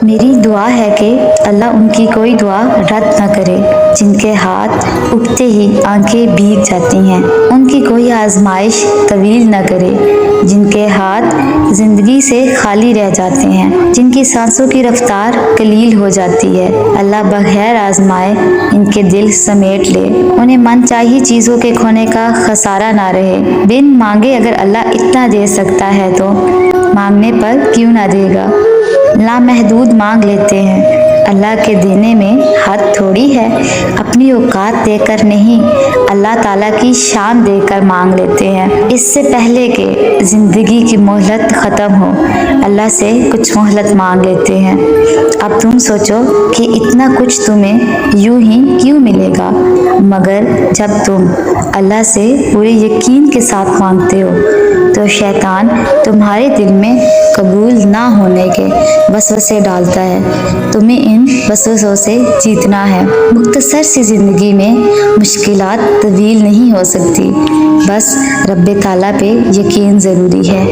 میری دعا ہے کہ اللہ ان کی کوئی دعا رد نہ کرے جن کے ہاتھ اٹھتے ہی آنکھیں بھیگ جاتی ہیں، ان کی کوئی آزمائش طویل نہ کرے جن کے ہاتھ زندگی سے خالی رہ جاتے ہیں، جن کی سانسوں کی رفتار قلیل ہو جاتی ہے۔ اللہ بغیر آزمائے ان کے دل سمیٹ لے، انہیں من چاہی چیزوں کے کھونے کا خسارہ نہ رہے۔ بن مانگے اگر اللہ اتنا دے سکتا ہے تو مانگنے پر کیوں نہ دے گا۔ لامحدود مانگ لیتے ہیں، اللہ کے دینے میں حد تھوڑی ہے۔ اپنی اوقات دے کر نہیں، اللہ تعالیٰ کی شان دے کر مانگ لیتے ہیں۔ اس سے پہلے کہ زندگی کی مہلت ختم ہو، اللہ سے کچھ مہلت مانگ لیتے ہیں۔ اب تم سوچو کہ اتنا کچھ تمہیں یوں ہی کیوں ملے گا، مگر جب تم اللہ سے پورے یقین کے ساتھ مانگتے ہو تو شیطان تمہارے دل میں قبول نہ ہونے کے وسوسے ڈالتا ہے۔ تمہیں ان وسوسوں سے جیتنا ہے۔ مختصر سی زندگی میں مشکلات طویل نہیں ہو سکتی، بس رب تعالیٰ پہ یقین ضروری ہے۔